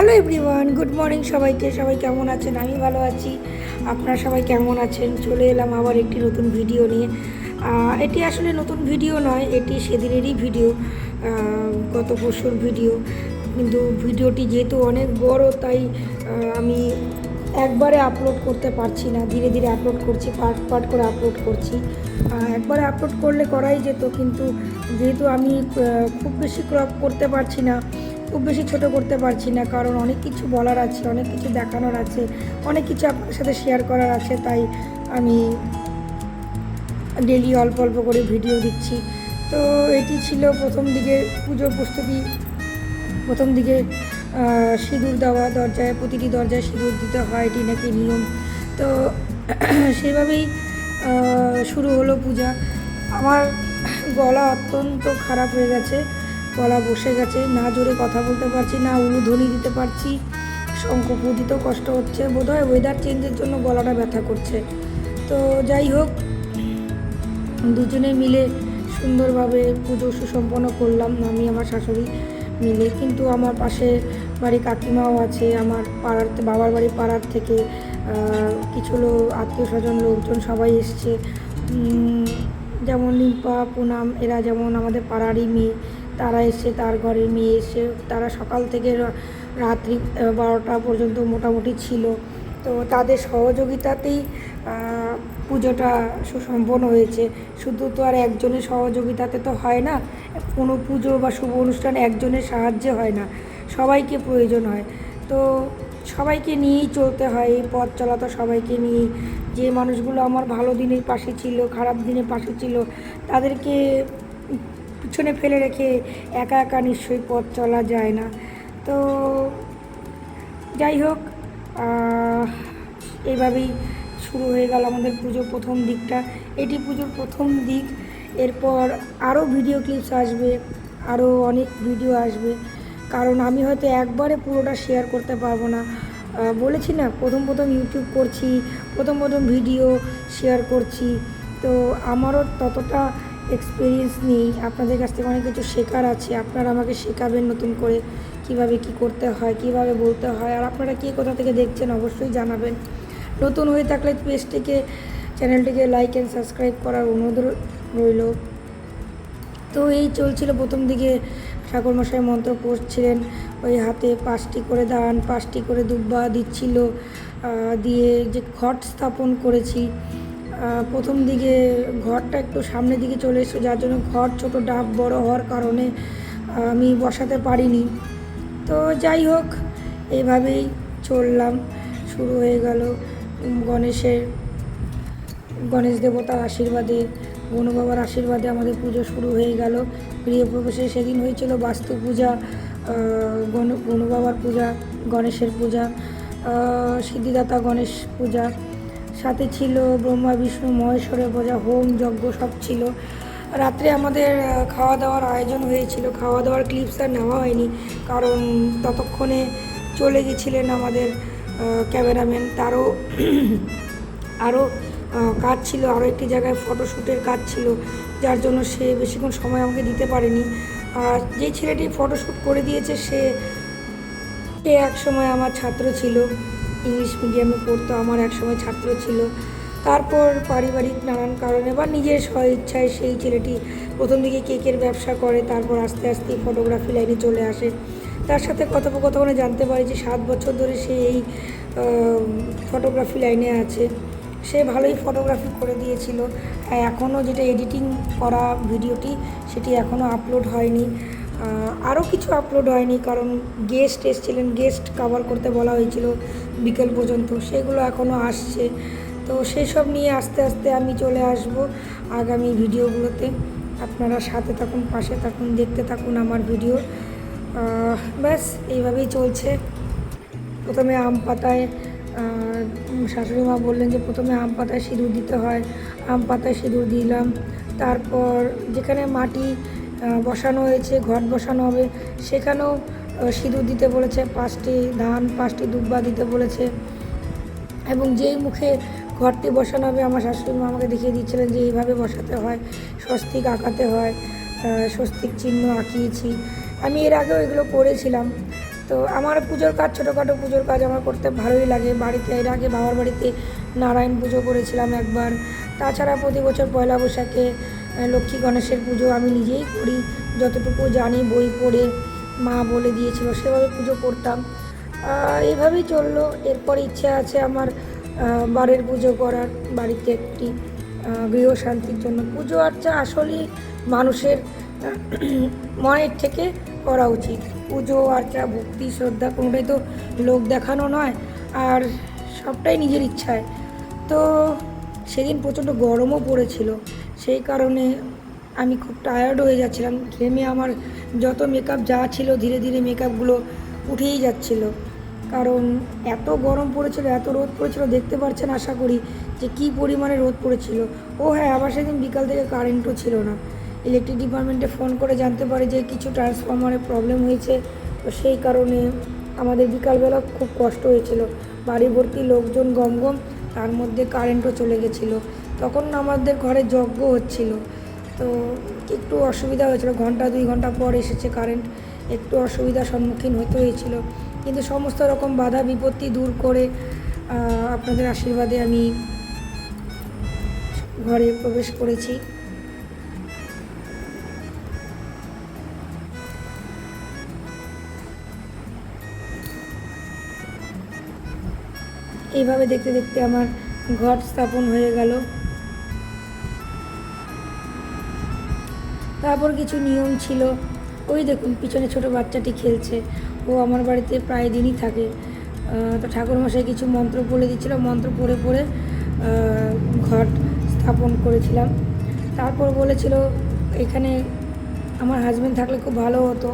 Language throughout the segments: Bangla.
হ্যালো এভরিওয়ান, গুড মর্নিং সবাইকে। সবাই কেমন আছেন? আমি ভালো আছি। আপনারা সবাই কেমন আছেন? চলে এলাম আবার একটি নতুন ভিডিও নিয়ে। এটি আসলে নতুন ভিডিও নয়, এটি সেদিনেরই ভিডিও, গত পরশুর ভিডিও। কিন্তু ভিডিওটি যেহেতু অনেক বড়, তাই আমি একবারে আপলোড করতে পারছি না, ধীরে ধীরে আপলোড করছি, পার্ট পার্ট করে আপলোড করছি। একবারে আপলোড করলে করাই যেত, কিন্তু যেহেতু আমি খুব বেশি ক্রপ করতে পারছি না, খুব বেশি ছোট করতে পারছি না, কারণ অনেক কিছু বলার আছে, অনেক কিছু দেখানোর আছে, অনেক কিছু আপনার সাথে শেয়ার করার আছে। তাই আমি ডেলি অল্প অল্প করে ভিডিও দিচ্ছি। তো এটি ছিল প্রথম দিকে পুজোর প্রস্তুতি। প্রথম দিকে সিঁদুর দেওয়া, দরজায় প্রতিটি দরজায় সিঁদুর দিতে হয়, এটি নাকি নিয়ম। তো সেইভাবেই শুরু হলো পূজা। আমার গলা অত্যন্ত খারাপ হয়ে গেছে, গলা বসে গেছে, না জোরে কথা বলতে পারছি না, উলুধ্বনি দিতে পারছি, শঙ্খ দিতেও কষ্ট হচ্ছে। বোধহয় ওয়েদার চেঞ্জের জন্য গলাটা ব্যথা করছে। তো যাই হোক, দুজনে মিলে সুন্দরভাবে পুজো সুসম্পন্ন করলাম, আমি আমার শাশুড়ি মিলে। কিন্তু আমার পাশে বাড়ি কাকিমাও আছে, আমার পাড়ার, বাবার বাড়ি পাড়ার থেকে কিছু লোক, আত্মীয় স্বজন, লোকজন সবাই এসছে। যেমন নিপা, পুনাম, এরা যেমন আমাদের পাড়ারই মেয়ে, তারা এসছে, তার ঘরের মেয়ে এসে, তারা সকাল থেকে রাত্রি 12টা পর্যন্ত মোটামুটি ছিল। তো তাদের সহযোগিতাতেই পুজোটা সুসম্পন্ন হয়েছে। শুধু তো আর একজনের সহযোগিতাতে তো হয় না, কোনো পুজো বা শুভ অনুষ্ঠান একজনের সাহায্যে হয় না, সবাইকে প্রয়োজন হয়। তো সবাইকে নিয়েই চলতে হয়, এই পথ চলা তো সবাইকে নিয়েই। যে মানুষগুলো আমার ভালো দিনের পাশে ছিল, খারাপ দিনের পাশে ছিল, তাদেরকে পিছনে ফেলে রেখে একা একা নিশ্চয়ই পথ চলা যায় না। তো যাই হোক, এইভাবেই শুরু হয়ে গেল আমাদের পুজোর প্রথম দিকটা। এটি পুজোর প্রথম দিক। এরপর আরও ভিডিও ক্লিপস আসবে, আরও অনেক ভিডিও আসবে, কারণ আমি হয়তো একবারে পুরোটা শেয়ার করতে পারবো না। বলেছি না, প্রথম প্রথম ইউটিউব করছি, প্রথম প্রথম ভিডিও শেয়ার করছি, তো আমারও ততটা এক্সপিরিয়েন্স নেই। আপনাদের কাছ থেকে অনেক কিছু শেখার আছে, আপনারা আমাকে শেখাবেন নতুন করে কিভাবে কি করতে হয়, কিভাবে বলতে হয়। আর আপনারা কে কোথা থেকে দেখছেন অবশ্যই জানাবেন। নতুন হয়ে থাকলে পেজটিকে, চ্যানেলটিকে লাইক অ্যান্ড সাবস্ক্রাইব করার অনুরোধ রইল। তো এই চলছিল প্রথম দিকে, ঠাকুরমশাই মন্ত্র পড়ছিলেন, ওই হাতে 5টি করে দান, 5টি করে দুব্বা দিচ্ছিল, দিয়ে যে ঘট স্থাপন করেছি। প্রথম দিকে ঘরটা একটু সামনের দিকে চলে এসেছে, যার জন্য ঘর ছোট, ডাব বড় হওয়ার কারণে আমি বসাতে পারিনি। তো যাই হোক, এইভাবেই চললাম। শুরু হয়ে গেল গণেশ দেবতার আশীর্বাদে, গণু বাবার আশীর্বাদে আমাদের পুজো শুরু হয়ে গেল। গৃহপ্রবেশে সেদিন হয়েছিল বাস্তু পূজা, গণু বাবার পূজা, গণেশের পূজা, সিদ্ধিদাতা গণেশ পূজা, সাথে ছিল ব্রহ্মা বিষ্ণু মহেশ্বরের পূজা, হোম যজ্ঞ সব ছিল। রাত্রে আমাদের খাওয়া দাওয়ার আয়োজন হয়েছিল। খাওয়া দাওয়ার ক্লিপস আর নেওয়া হয়নি, কারণ ততক্ষণে চলে গেছিলেন আমাদের ক্যামেরাম্যান, তারও আরও কাজ ছিল, আরও একটি জায়গায় ফটোশ্যুটের কাজ ছিল, যার জন্য সে বেশিক্ষণ সময় আমাকে দিতে পারেনি। আর যে ছেলেটি ফটোশ্যুট করে দিয়েছে, সে এক সময় আমার ছাত্র ছিল, ইংলিশ মিডিয়ামে পড়তো, আমার এক সময় ছাত্র ছিল। তারপর পারিবারিক নানান কারণে বা নিজের স্বইচ্ছায় সেই ছেলেটি প্রথম দিকে কেকের ব্যবসা করে, তারপর আস্তে আস্তে ফটোগ্রাফি লাইনে চলে আসে। তার সাথে কথোপকথনে জানতে পারি যে 7 বছর ধরে সে এই ফটোগ্রাফি লাইনে আছে। সে ভালোই ফটোগ্রাফি করে দিয়েছিল। এখনও যেটা এডিটিং করা ভিডিওটি, সেটি এখনও আপলোড হয়নি, আরও কিছু আপলোড হয়নি, কারণ গেস্ট এসেছিলেন, গেস্ট কভার করতে বলা হয়েছিল বিকেল পর্যন্ত, সেগুলো এখনও আসছে। তো সেসব নিয়ে আস্তে আস্তে আমি চলে আসব আগামী ভিডিওগুলোতে। আপনারা সাথে থাকুন, পাশে থাকুন, দেখতে থাকুন আমার ভিডিও। ব্যাস এইভাবেই চলছে। প্রথমে আম পাতায়, শাশুড়ি মা বললেন যে প্রথমে আম পাতায় সিঁদুর দিতে হয়, আম পাতায় সিঁদুর দিলাম। তারপর যেখানে মাটি বসানো হয়েছে, ঘট বসানো হবে, সেখানেও সিঁদুর দিতে বলেছে, 5টি ধান, 5টি দুব্বা দিতে বলেছে। এবং যেই মুখে ঘরটি বসানো হবে, আমার শাশুড়ি মা আমাকে দেখিয়ে দিচ্ছিলেন যে এইভাবে বসাতে হয়, স্বস্তিক আঁকাতে হয়, স্বস্তিক চিহ্ন আঁকিয়েছি। আমি এর আগেও এগুলো করেছিলাম। তো আমার পুজোর কাজ, ছোটোখাটো পুজোর কাজ আমার করতে ভালোই লাগে। বাড়িতে এর আগে বাবার বাড়িতে নারায়ণ পুজো করেছিলাম একবার। তাছাড়া প্রতি বছর পয়লা বৈশাখে লক্ষ্মী গণেশের পুজো আমি নিজেই করি, যতটুকু জানি বই পড়ে মা বলে দিয়েছিল সেভাবে পুজো করতাম। এইভাবেই চললো। এরপর ইচ্ছা আছে আমার বাড়ির পুজো করার, বাড়িতে একটি গৃহশান্তির জন্য। পুজো আর্চা আসলেই মানুষের মনের থেকে করা উচিত। পুজো আর্চা, ভক্তি, শ্রদ্ধা কোনোটাই তো লোক দেখানো নয়, আর সবটাই নিজের ইচ্ছায়। তো সেদিন প্রচণ্ড গরমও পড়েছিল, সেই কারণে আমি খুব টায়ার্ড হয়ে যাচ্ছিলাম। ঘেমে আমার যত মেকআপ যা ছিল ধীরে ধীরে মেকআপগুলো উঠেই যাচ্ছিল, কারণ এত গরম পড়েছিল, এত রোদ পড়েছিল, দেখতে পাচ্ছেন আশা করি যে কী পরিমাণে রোদ পড়েছিল। ও হ্যাঁ, আবার সেদিন বিকাল থেকে কারেন্টও ছিল না। ইলেকট্রিক ডিপার্টমেন্টে ফোন করে জানতে পারে যে কিছু ট্রান্সফরমারের প্রবলেম হয়েছে, তো সেই কারণে আমাদের বিকালবেলা খুব কষ্ট হয়েছিল। বাড়ি ভর্তি লোকজন, গমগম, তার মধ্যে কারেন্টও চলে গেছিলো। তখন আমাদের ঘরে যজ্ঞ হচ্ছিল, তো একটু অসুবিধা হয়েছিল। 1-2 ঘন্টা পর এসেছে কারেন্ট, একটু অসুবিধার সম্মুখীন হতে হয়েছিল, কিন্তু সমস্ত রকম বাধা বিপত্তি দূর করে আপনাদের আশীর্বাদে আমি ঘরে প্রবেশ করেছি। এইভাবে দেখতে দেখতে আমার ঘট স্থাপন হয়ে গেল। তারপর কিছু নিয়ম ছিল। ওই দেখুন পিছনে ছোট বাচ্চাটি খেলছে, ও আমার বাড়িতে প্রায় দিনই থাকে। তো ঠাকুরমশাই কিছু মন্ত্র বলে দিচ্ছিল, মন্ত্র পড়ে পড়ে ঘট স্থাপন করেছিলাম। তারপর বলেছিল এখানে আমার হাজব্যান্ড থাকলে খুব ভালো হতো।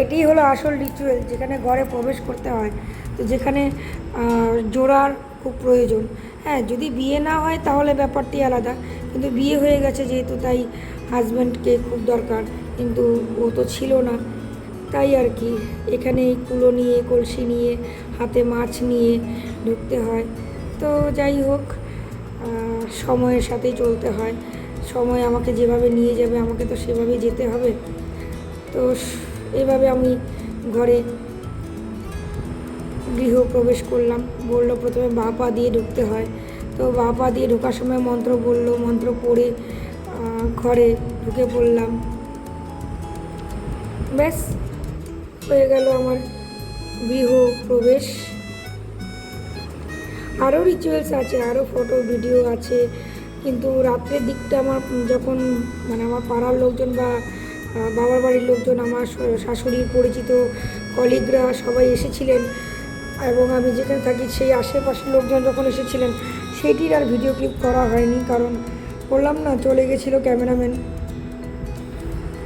এটাই হলো আসল রিচুয়াল, যেখানে ঘরে প্রবেশ করতে হয়, তো যেখানে জোড়ার খুব প্রয়োজন। হ্যাঁ, যদি বিয়ে না হয় তাহলে ব্যাপারটি আলাদা, কিন্তু বিয়ে হয়ে গেছে যেহেতু, তাই হাজব্যান্ডকে খুব দরকার, কিন্তু ও তো ছিল না, তাই আর কি। এখানে কুলো নিয়ে, কলসি নিয়ে, হাতে মাছ নিয়ে ঢুকতে হয়। তো যাই হোক, সময়ের সাথেই চলতে হয়। সময় আমাকে যেভাবে নিয়ে যাবে আমাকে তো সেভাবেই যেতে হবে। তো এভাবে আমি ঘরে গৃহ প্রবেশ করলাম। বললো প্রথমে বাঁ পা দিয়ে ঢুকতে হয়, তো বাঁ পা দিয়ে ঢোকার সময় মন্ত্র বললো, মন্ত্র পড়ে ঘরে ঢুকে পড়লাম। ব্যাস হয়ে গেল আমার গৃহ প্রবেশ। আরও রিচুয়ালস আছে, আরও ফটো ভিডিও আছে, কিন্তু রাত্রের দিকটা আমার যখন আমার পাড়ার লোকজন বা বাবার বাড়ির লোকজন, আমার শাশুড়ির পরিচিত কলিগরা সবাই এসেছিলেন, এবং আমি যেখানে থাকি সেই আশেপাশের লোকজন যখন এসেছিলেন, সেটির আর ভিডিও ক্লিপ করা হয়নি, কারণ বললাম না চলে গেছিলো ক্যামেরাম্যান।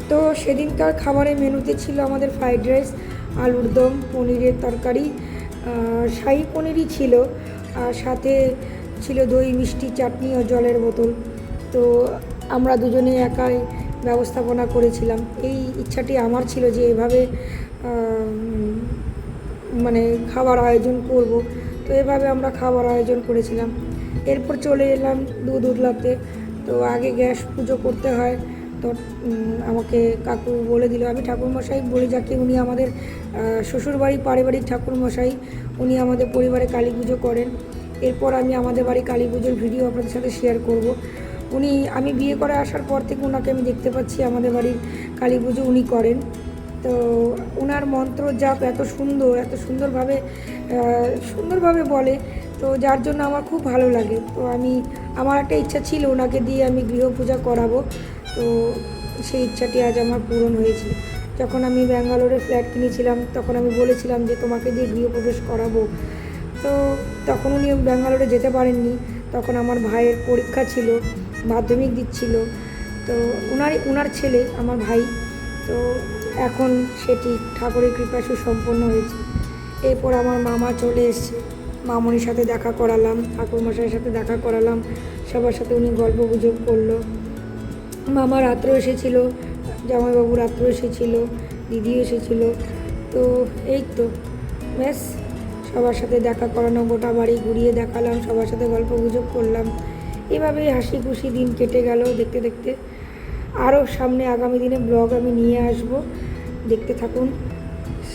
তো সেদিনকার খাবারের মেনুতে ছিল আমাদের ফ্রাইড রাইস, আলুর দম, পনিরের তরকারি, শাহী পনিরই ছিল, আর সাথে ছিল দই, মিষ্টি, চাটনি ও জলের বোতল। তো আমরা দুজনে একাই ব্যবস্থাপনা করেছিলাম। এই ইচ্ছাটি আমার ছিল যে এভাবে খাবার আয়োজন করব, তো এভাবে আমরা খাবার আয়োজন করেছিলাম। এরপর চলে এলাম দুধ উতলাতে। তো আগে গ্যাস পুজো করতে হয়, তো আমাকে কাকু বলে দিল, আমি ঠাকুরমশাই বলি যাকে, উনি আমাদের শ্বশুরবাড়ি পারিবারিক ঠাকুরমশাই, উনি আমাদের পরিবারে কালী পুজো করেন। এরপর আমি আমাদের বাড়ি কালী পুজোর ভিডিও আপনাদের সাথে শেয়ার করব। আমি বিয়ে করে আসার পর থেকে ওনাকে আমি দেখতে পাচ্ছি আমাদের বাড়ির কালী পুজো উনি করেন। তো ওনার মন্ত্র জাপ এত সুন্দরভাবে বলে, তো যার জন্য আমার খুব ভালো লাগে। তো আমার একটা ইচ্ছা ছিল ওনাকে দিয়ে আমি গৃহ পূজা করাবো, তো সেই ইচ্ছাটি আজ আমার পূরণ হয়েছে। যখন আমি ব্যাঙ্গালোরে ফ্ল্যাট কিনেছিলাম তখন আমি বলেছিলাম যে তোমাকে দিয়ে গৃহপ্রবেশ করাবো, তো তখন উনি ব্যাঙ্গালোরে যেতে পারেননি। তখন আমার ভাইয়ের পরীক্ষা ছিল, মাধ্যমিক দিচ্ছিল, তো ওনার ছেলে আমার ভাই। তো এখন সেটি ঠাকুরের কৃপা সুসম্পন্ন হয়েছে। এরপর আমার মামা চলে এসছে, মামনির সাথে দেখা করালাম, ঠাকুরমশাইয়ের সাথে দেখা করালাম, সবার সাথে উনি গল্প গুজব করলো। মামা রাত্রেও এসেছিল, জামাইবাবু রাত্রেও এসেছিল, দিদিও এসেছিল। তো এই তো ব্যাস, সবার সাথে দেখা করানো, গোটা বাড়ি ঘুরিয়ে দেখালাম, সবার সাথে গল্প গুজব করলাম। এভাবেই হাসি খুশি দিন কেটে গেল দেখতে দেখতে। আরও সামনে আগামী দিনে ব্লগ আমি নিয়ে আসব, দেখতে থাকুন,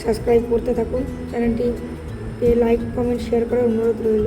সাবস্ক্রাইব করতে থাকুন। চ্যানেলটিকে লাইক কমেন্ট শেয়ার করার অনুরোধ রইল।